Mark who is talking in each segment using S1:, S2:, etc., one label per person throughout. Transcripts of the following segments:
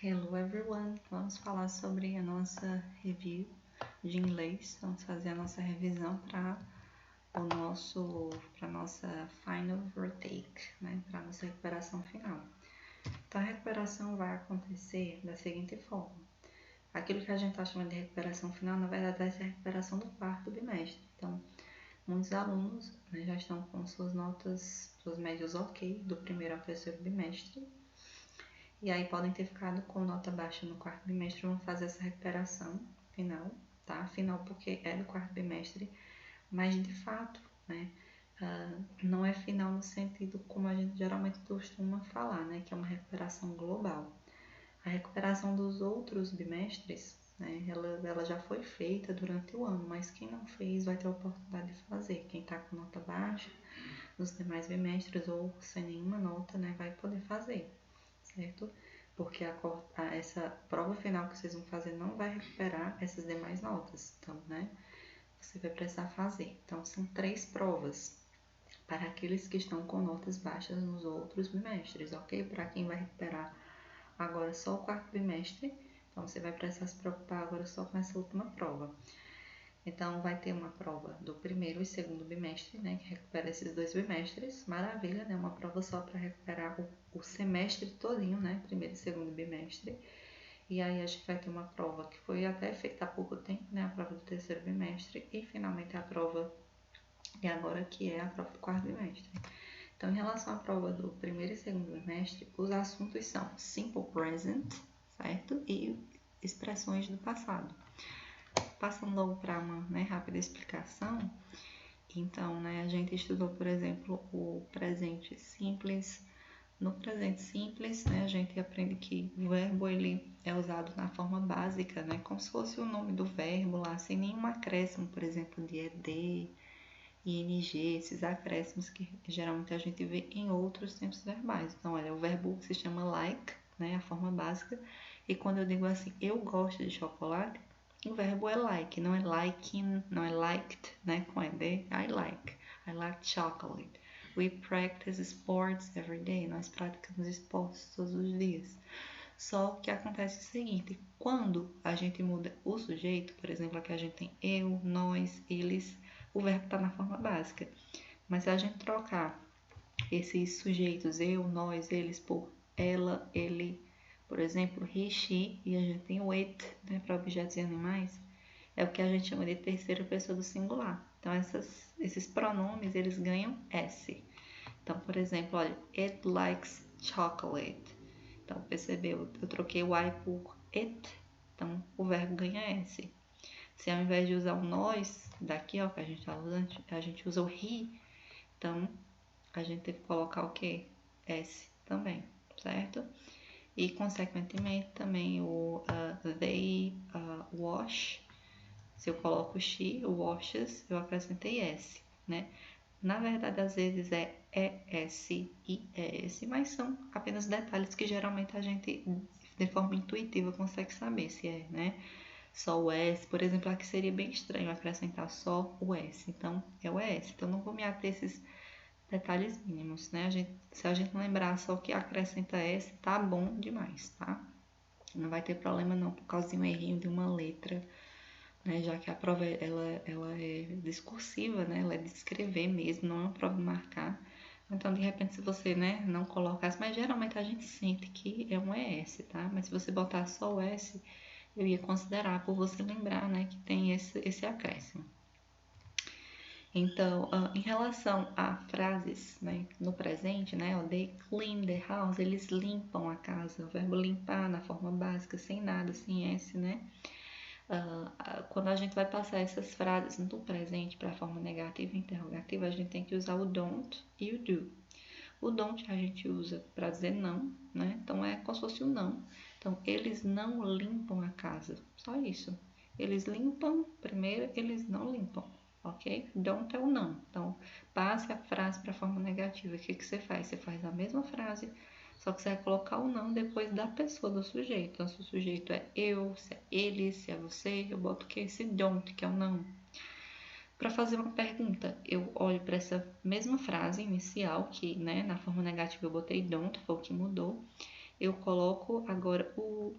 S1: Hello everyone! Vamos falar sobre a nossa review de inglês. Vamos fazer a nossa revisão para nossa final retake, né? Para a nossa recuperação final. Então a recuperação vai acontecer da seguinte forma. Aquilo que a gente está chamando de recuperação final, na verdade vai ser a recuperação do quarto bimestre. Então, muitos alunos, né, já estão com suas notas, suas médias ok, do primeiro ao terceiro bimestre. E aí podem ter ficado com nota baixa no quarto bimestre, vão fazer essa recuperação final, tá? Final porque é do quarto bimestre, mas de fato, né, não é final no sentido como a gente geralmente costuma falar, né, que é uma recuperação global. A recuperação dos outros bimestres, né, ela já foi feita durante o ano, mas quem não fez vai ter a oportunidade de fazer. Quem está com nota baixa nos demais bimestres ou sem nenhuma nota, né, vai poder fazer, certo? Porque essa prova final que vocês vão fazer não vai recuperar essas demais notas. Então, né, você vai precisar fazer. Então, são 3 provas para aqueles que estão com notas baixas nos outros bimestres, ok? Para quem vai recuperar agora só o quarto bimestre, então você vai precisar se preocupar agora só com essa última prova. Então, vai ter uma prova do primeiro e segundo bimestre, né, que recupera esses 2 bimestres. Maravilha, né, uma prova só para recuperar o semestre todinho, né, primeiro e segundo bimestre. E aí a gente vai ter uma prova que foi até feita há pouco tempo, né, a prova do terceiro bimestre. E finalmente a prova de agora, que é a prova do quarto bimestre. Então, em relação à prova do primeiro e segundo bimestre, os assuntos são simple present, certo? E expressões do passado. Passando logo para uma, né, rápida explicação, então, né, a gente estudou, por exemplo, o presente simples. No presente simples, né, a gente aprende que o verbo ele é usado na forma básica, né, como se fosse o nome do verbo lá, sem nenhum acréscimo, por exemplo, de ed, ing, esses acréscimos que geralmente a gente vê em outros tempos verbais. Então, olha, o verbo se chama like, né, a forma básica, e quando eu digo assim, eu gosto de chocolate, o verbo é like, não é liking, não é liked, né, com ed, I like chocolate. We practice sports every day, nós praticamos esportes todos os dias. Só que acontece o seguinte, quando a gente muda o sujeito, por exemplo, aqui a gente tem eu, nós, eles, o verbo está na forma básica. Mas se a gente trocar esses sujeitos, eu, nós, eles, por ela, ele, por exemplo, he, she, e a gente tem o it, né, para objetos e animais, é o que a gente chama de terceira pessoa do singular. Então, esses pronomes, eles ganham S. Então, por exemplo, olha, it likes chocolate. Então, percebeu? Eu troquei o I por it, então o verbo ganha S. Se ao invés de usar o nós, daqui, ó, que a gente está usando, a gente usa o he, então a gente teve que colocar o quê? S também, certo? E, consequentemente, também o they wash. Se eu coloco she, washes, eu acrescentei S, né? Na verdade, às vezes é ES e ES, mas são apenas detalhes que geralmente a gente, de forma intuitiva, consegue saber se é, né? Só o S, por exemplo, aqui seria bem estranho acrescentar só o S, então é o ES. Então, não vou me ater a esses detalhes mínimos, né? Se a gente não lembrar só que acrescenta S, tá bom demais, tá? Não vai ter problema não, por causa de um errinho de uma letra, né? Já que a prova ela é discursiva, né? Ela é de escrever mesmo, não é uma prova de marcar. Então, de repente, se você, né, não colocasse, mas geralmente a gente sente que é um ES, tá? Mas se você botar só o S, eu ia considerar por você lembrar, né, que tem esse acréscimo. Então, em relação a frases, né, no presente, né, o they clean the house, eles limpam a casa, o verbo limpar na forma básica, sem nada, sem S, né? Quando a gente vai passar essas frases no presente para a forma negativa e interrogativa, a gente tem que usar o don't e o do. O don't a gente usa para dizer não, né? Então, é como se fosse o não. Então, eles não limpam a casa. Só isso. Eles limpam, primeiro, eles não limpam, ok? Don't é o não. Então, passe a frase para a forma negativa. O que você faz? Você faz a mesma frase, só que você vai colocar o não depois da pessoa, do sujeito. Então, se o sujeito é eu, se é ele, se é você, eu boto o que? Esse don't, que é o não. Para fazer uma pergunta, eu olho para essa mesma frase inicial, que, né, na forma negativa eu botei don't, foi o que mudou. Eu coloco agora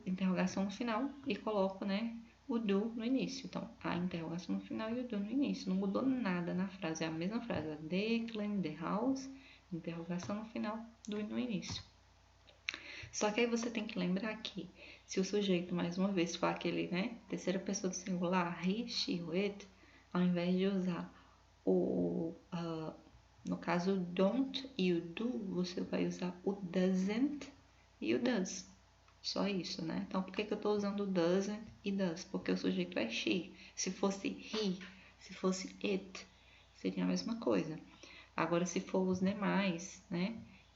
S1: interrogação no final e coloco, né, o do no início. Então, a interrogação no final e o do no início. Não mudou nada na frase, é a mesma frase. They clean the house, interrogação no final, do no início. Só que aí você tem que lembrar que se o sujeito, mais uma vez, for aquele, né, terceira pessoa do singular, he, she, it, ao invés de usar no caso, don't e o do, você vai usar o doesn't e o does. Só isso, né? Então, por que eu estou usando doesn't e does? Porque o sujeito é she. Se fosse he, se fosse it, seria a mesma coisa. Agora, se for os demais, né?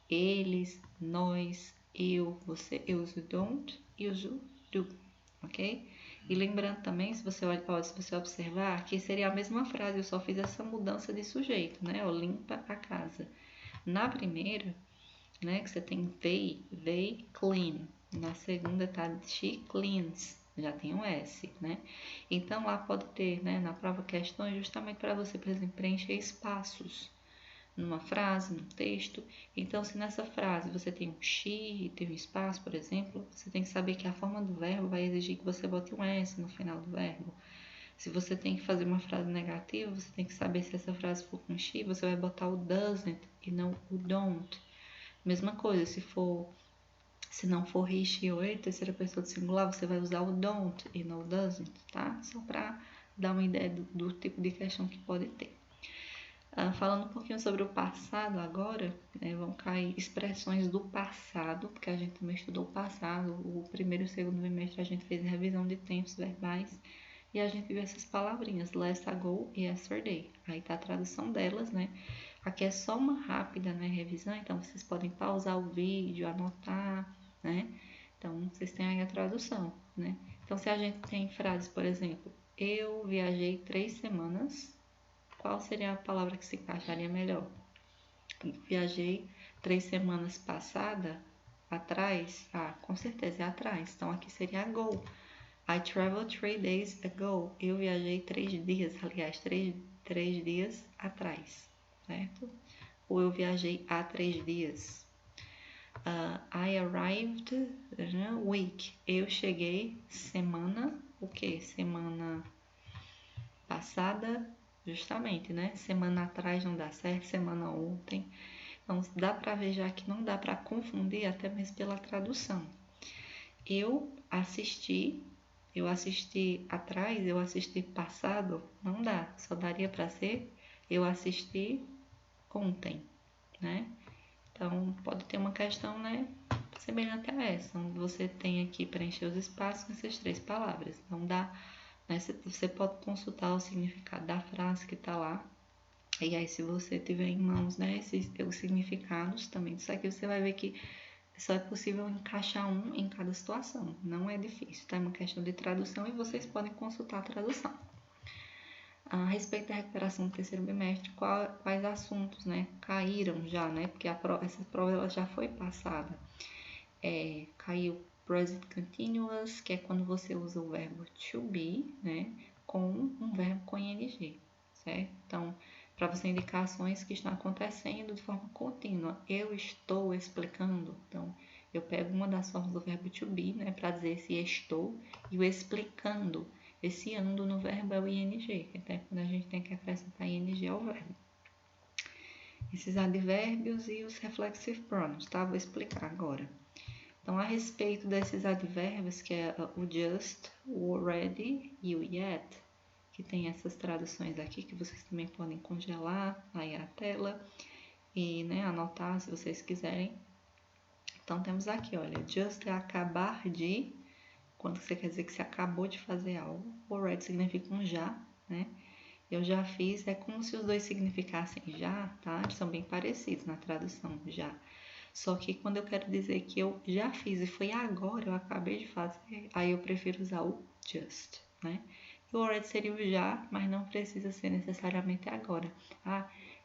S1: Eles, nós, eu, você, eu uso don't e uso do, ok? E lembrando também, se você observar, que seria a mesma frase, eu só fiz essa mudança de sujeito, né? Eu limpa a casa. Na primeira, né, que você tem they clean. Na segunda tá she cleans, já tem um S, né? Então lá pode ter, né, na prova questões justamente para você, por exemplo, preencher espaços numa frase, num texto. Então, se nessa frase você tem um she, tem um espaço, por exemplo, você tem que saber que a forma do verbo vai exigir que você bote um S no final do verbo. Se você tem que fazer uma frase negativa, você tem que saber se essa frase for com she, você vai botar o doesn't e não o don't. Mesma coisa, se não for he, she ou it, terceira pessoa do singular, você vai usar o don't e não o doesn't, tá? Só para dar uma ideia do tipo de questão que pode ter. Falando um pouquinho sobre o passado agora, né, vão cair expressões do passado, porque a gente também estudou o passado. O primeiro e o segundo bimestre a gente fez revisão de tempos verbais e a gente viu essas palavrinhas, last ago e yesterday. Aí tá a tradução delas, né? Aqui é só uma rápida, né, revisão, então vocês podem pausar o vídeo, anotar, né? Então, vocês têm aí a tradução, né? Então, se a gente tem frases, por exemplo, eu viajei 3 semanas, qual seria a palavra que se encaixaria melhor? Viajei 3 semanas atrás? Com certeza é atrás. Então, aqui seria ago. I traveled 3 days ago. Eu viajei 3 dias, aliás, 3 dias atrás, certo? Ou eu viajei há 3 dias. I arrived week. Eu cheguei semana, o quê? Semana passada, justamente, né? Semana atrás não dá certo, semana ontem. Então, dá para ver já que não dá para confundir até mesmo pela tradução. Eu assisti atrás, eu assisti passado, não dá. Só daria para ser eu assisti ontem, né? Então, pode ter uma questão, né, semelhante a essa, onde você tem aqui preencher os espaços com essas 3 palavras. Então, dá, né, você pode consultar o significado da frase que está lá. E aí, se você tiver em mãos, né, os significados também disso aqui, você vai ver que só é possível encaixar um em cada situação. Não é difícil, tá? É uma questão de tradução e vocês podem consultar a tradução. A respeito da recuperação do terceiro bimestre, quais assuntos, né, caíram já, né, porque essa prova ela já foi passada. Caiu present continuous, que é quando você usa o verbo to be, né, com um verbo com ing, certo? Então, para você indicar ações que estão acontecendo de forma contínua. Eu estou explicando, então, eu pego uma das formas do verbo to be, né, para dizer esse estou, e o explicando. Esse ando no verbo é o ing, até quando a gente tem que acrescentar ing ao verbo. Esses advérbios e os reflexive pronouns, tá? Vou explicar agora. Então, a respeito desses advérbios, que é o just, o already e o yet, que tem essas traduções aqui, que vocês também podem congelar aí a tela e, né, anotar se vocês quiserem. Então, temos aqui, olha, just é acabar de, quando você quer dizer que você acabou de fazer algo. Already significa um já, né? Eu já fiz, é como se os dois significassem já, tá? Eles são bem parecidos na tradução, já. Só que quando eu quero dizer que eu já fiz e foi agora, eu acabei de fazer, aí eu prefiro usar o just, né? E o already seria o já, mas não precisa ser necessariamente agora.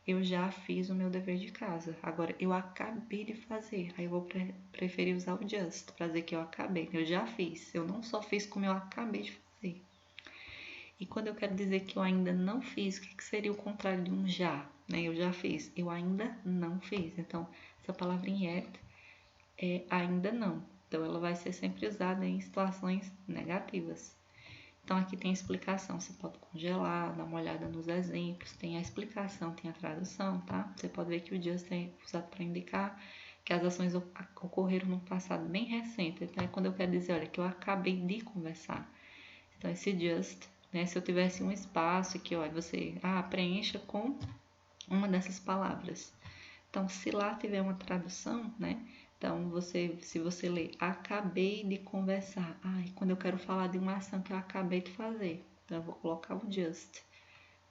S1: Eu já fiz o meu dever de casa. Agora, eu acabei de fazer. Aí eu vou preferir usar o just, para dizer que eu acabei. Eu já fiz. Eu não só fiz como eu acabei de fazer. E quando eu quero dizer que eu ainda não fiz, o que seria o contrário de um já? Né? Eu já fiz. Eu ainda não fiz. Então, essa palavra yet é ainda não. Então, ela vai ser sempre usada em situações negativas. Então, aqui tem a explicação. Você pode congelar, dar uma olhada nos exemplos. Tem a explicação, tem a tradução, tá? Você pode ver que o just é usado para indicar que as ações ocorreram num passado bem recente. Então, é quando eu quero dizer, olha, que eu acabei de conversar. Então, esse just, né? Se eu tivesse um espaço que, olha, você preencha com uma dessas palavras. Então, se lá tiver uma tradução, né? Então, se você ler, acabei de conversar. Quando eu quero falar de uma ação que eu acabei de fazer. Então, eu vou colocar o just,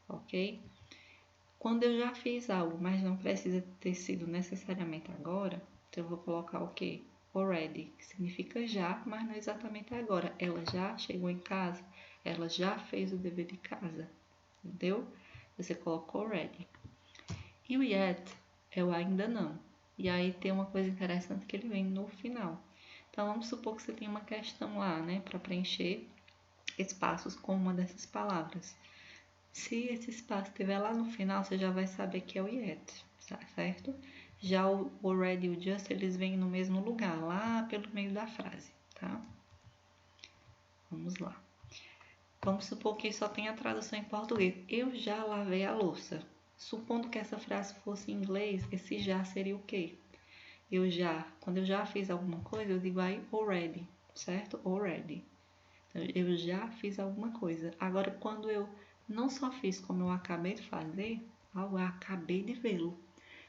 S1: ok? Quando eu já fiz algo, mas não precisa ter sido necessariamente agora, então eu vou colocar o quê? Already, que significa já, mas não exatamente agora. Ela já chegou em casa, ela já fez o dever de casa, entendeu? Você coloca already. E o yet é o ainda não. E aí tem uma coisa interessante que ele vem no final. Então, vamos supor que você tem uma questão lá, né, para preencher espaços com uma dessas palavras. Se esse espaço estiver lá no final, você já vai saber que é o yet, certo? Já o already e o just, eles vêm no mesmo lugar, lá pelo meio da frase, tá? Vamos lá. Vamos supor que só tem a tradução em português. Eu já lavei a louça. Supondo que essa frase fosse em inglês, esse já seria o quê? Quando eu já fiz alguma coisa, eu digo I already, certo? Already. Então, eu já fiz alguma coisa. Agora, quando eu não só fiz como eu acabei de fazer, eu acabei de vê-lo.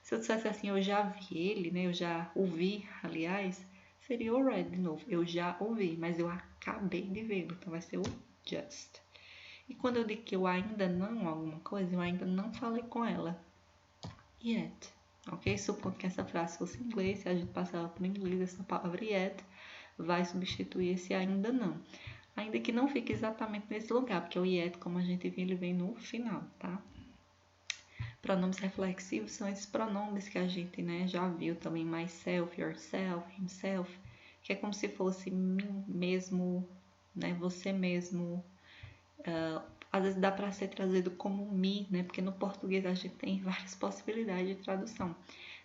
S1: Se eu dissesse assim, eu já vi ele, né? Eu já ouvi, aliás, seria already de novo. Eu já ouvi, mas eu acabei de vê-lo. Então, vai ser o just. E quando eu digo que eu ainda não alguma coisa, eu ainda não falei com ela. Yet. Ok? Supondo que essa frase fosse em inglês, se a gente passar ela para o inglês, essa palavra yet vai substituir esse ainda não. Ainda que não fique exatamente nesse lugar, porque o yet, como a gente viu, ele vem no final, tá? Pronomes reflexivos são esses pronomes que a gente, né, já viu também, myself, yourself, himself, que é como se fosse mim mesmo, né, você mesmo. Às vezes dá para ser trazido como me, né, porque no português a gente tem várias possibilidades de tradução.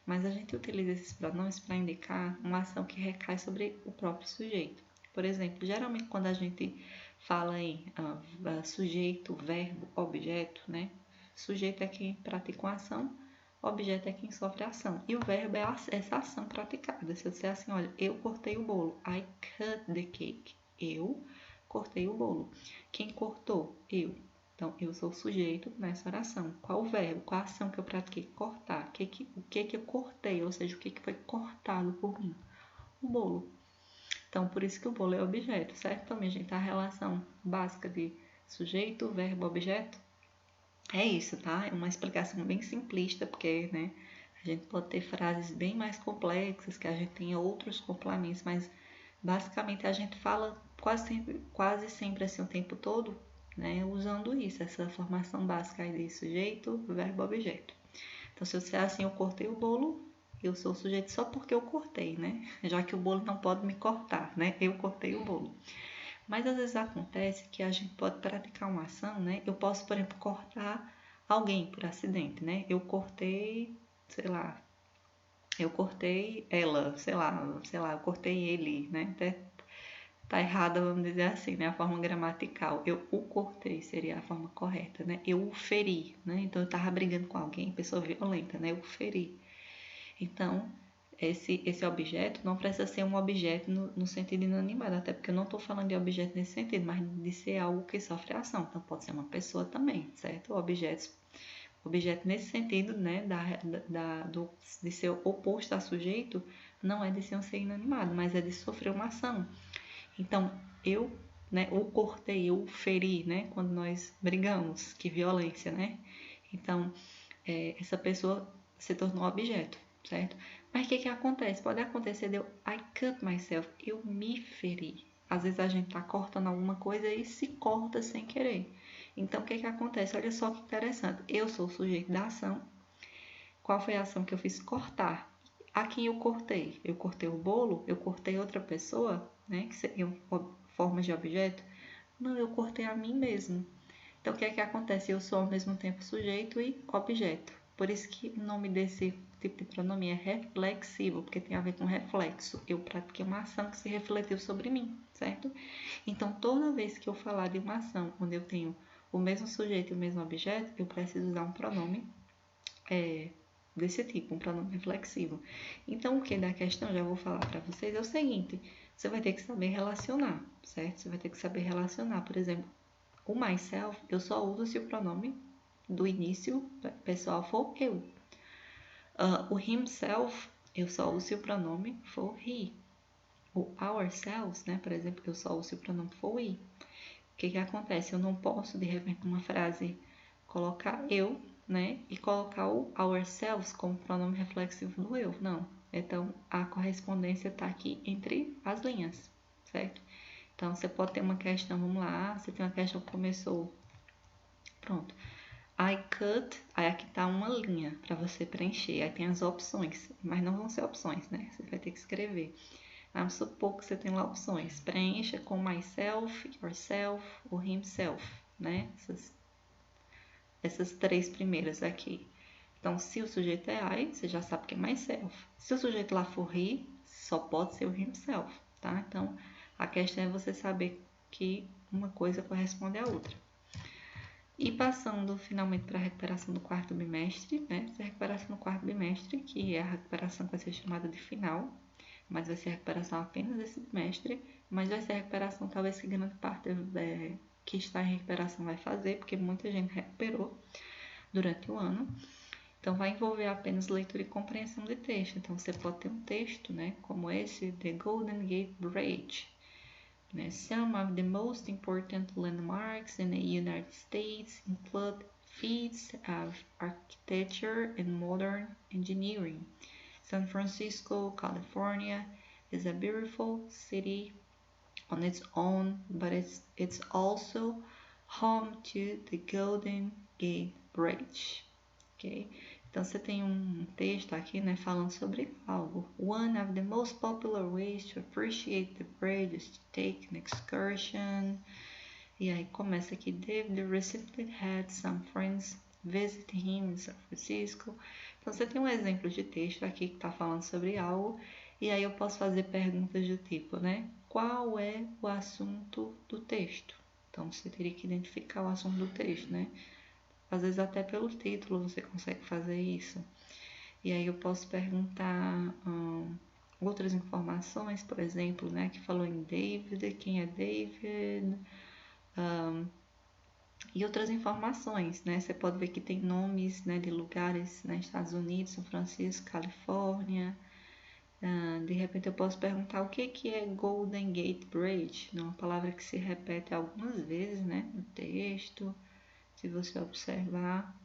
S1: Mas a gente utiliza esses pronomes para indicar uma ação que recai sobre o próprio sujeito. Por exemplo, geralmente quando a gente fala em sujeito, verbo, objeto, né? Sujeito é quem pratica uma ação, objeto é quem sofre a ação. E o verbo é essa ação praticada. Se eu disser assim, olha, eu cortei o bolo. I cut the cake. Eu cortei o bolo. Quem cortou? Eu. Então, eu sou o sujeito nessa oração. Qual o verbo? Qual a ação que eu pratiquei? Cortar. O que eu cortei? Ou seja, o que foi cortado por mim? O bolo. Então, por isso que o bolo é objeto, certo? Então, minha gente, a relação básica de sujeito, verbo, objeto é isso, tá? É uma explicação bem simplista, porque, né, a gente pode ter frases bem mais complexas, que a gente tenha outros complementos, mas basicamente a gente fala quase sempre assim o tempo todo, né, usando isso, essa formação básica aí de sujeito, verbo, objeto. Então, se eu disser assim, eu cortei o bolo, eu sou o sujeito só porque eu cortei, né? Já que o bolo não pode me cortar, né? Eu cortei o bolo. Mas às vezes acontece que a gente pode praticar uma ação, né? Eu posso, por exemplo, cortar alguém por acidente, né? Eu cortei, sei lá, eu cortei ela, sei lá, eu cortei ele, né? Tá errada, vamos dizer assim, né? A forma gramatical. Eu o cortei seria a forma correta, né? Eu o feri, né? Então eu tava brigando com alguém, pessoa violenta, né? Eu o feri. Então, esse objeto não precisa ser um objeto no sentido inanimado, até porque eu não estou falando de objeto nesse sentido, mas de ser algo que sofre ação. Então, pode ser uma pessoa também, certo? Objeto nesse sentido, né, de ser oposto a sujeito, não é de ser um ser inanimado, mas é de sofrer uma ação. Então, eu, né, o cortei, eu feri, né, quando nós brigamos, que violência, né? Então, essa pessoa se tornou objeto, certo? Mas o que acontece? Pode acontecer de I cut myself, eu me feri. Às vezes a gente tá cortando alguma coisa e se corta sem querer. Então, o que acontece? Olha só que interessante. Eu sou o sujeito da ação. Qual foi a ação que eu fiz? Cortar. A quem eu cortei? Eu cortei o bolo? Eu cortei outra pessoa? Né? Que seriam formas de objeto? Não, eu cortei a mim mesmo. Então, o que acontece? Eu sou ao mesmo tempo sujeito e objeto. Por isso que o nome desse tipo de pronome é reflexivo, porque tem a ver com reflexo. Eu pratiquei uma ação que se refletiu sobre mim, certo? Então, toda vez que eu falar de uma ação onde eu tenho o mesmo sujeito e o mesmo objeto, eu preciso usar um pronome desse tipo, um pronome reflexivo. Então, o que da questão, já vou falar para vocês, é o seguinte: você vai ter que saber relacionar, certo? Você vai ter que saber relacionar. Por exemplo, o myself, eu só uso se o pronome do início pessoal for eu. O himself, eu só uso se o pronome for he. O ourselves, né, por exemplo, eu só uso se o pronome for we. O que acontece? Eu não posso, de repente, numa frase, colocar eu, né, e colocar o ourselves como pronome reflexivo do eu. Não. Então, a correspondência está aqui entre as linhas, certo? Então, você pode ter uma questão, vamos lá, você tem uma questão que começou, pronto. I cut, aí aqui tá uma linha para você preencher, aí tem as opções, mas não vão ser opções, né? Você vai ter que escrever. Vamos supor que você tem lá opções, preencha com myself, yourself ou himself, né? Essas três primeiras aqui. Então, se o sujeito é I, você já sabe que é myself. Se o sujeito lá for he, só pode ser o himself, tá? Então, a questão é você saber que uma coisa corresponde à outra. E passando finalmente para a recuperação do quarto bimestre, né? Essa recuperação do quarto bimestre, que é a recuperação que vai ser chamada de final, mas vai ser a recuperação apenas desse bimestre, mas vai ser a recuperação talvez que grande parte que está em recuperação vai fazer, porque muita gente recuperou durante o ano. Então, vai envolver apenas leitura e compreensão de texto. Então, você pode ter um texto, né, como esse, The Golden Gate Bridge. Some of the most important landmarks in the United States include feats of architecture and modern engineering. San Francisco, California, is a beautiful city on its own, but it's also home to the Golden Gate Bridge. Okay? Então, você tem um texto aqui, né, falando sobre algo. One of the most popular ways to appreciate the bridge is to take an excursion. E aí começa aqui, David recently had some friends visit him in San Francisco. Então, você tem um exemplo de texto aqui que está falando sobre algo. E aí eu posso fazer perguntas do tipo, né? Qual é o assunto do texto? Então, você teria que identificar o assunto do texto, né? Às vezes até pelo título você consegue fazer isso. E aí eu posso perguntar outras informações, por exemplo, né, que falou em David, quem é David, e outras informações, né? Você pode ver que tem nomes, né, de lugares, né, Estados Unidos, São Francisco, Califórnia. De repente eu posso perguntar o que é Golden Gate Bridge, uma palavra que se repete algumas vezes, né, no texto. Se você observar,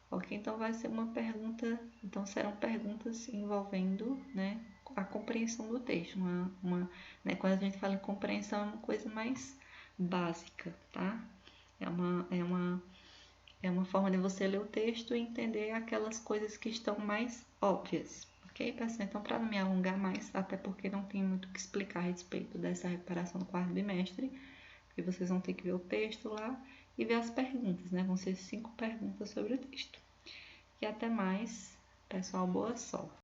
S1: ok? Então vai ser uma pergunta, então serão perguntas envolvendo, né, a compreensão do texto. Né, quando a gente fala em compreensão é uma coisa mais básica, tá? É uma forma de você ler o texto e entender aquelas coisas que estão mais óbvias, ok, pessoal? Então, para não me alongar mais, até porque não tem muito o que explicar a respeito dessa recuperação do quarto bimestre, porque vocês vão ter que ver o texto lá e ver as perguntas, né? Vão ser 5 perguntas sobre o texto. E até mais, pessoal, boa sorte!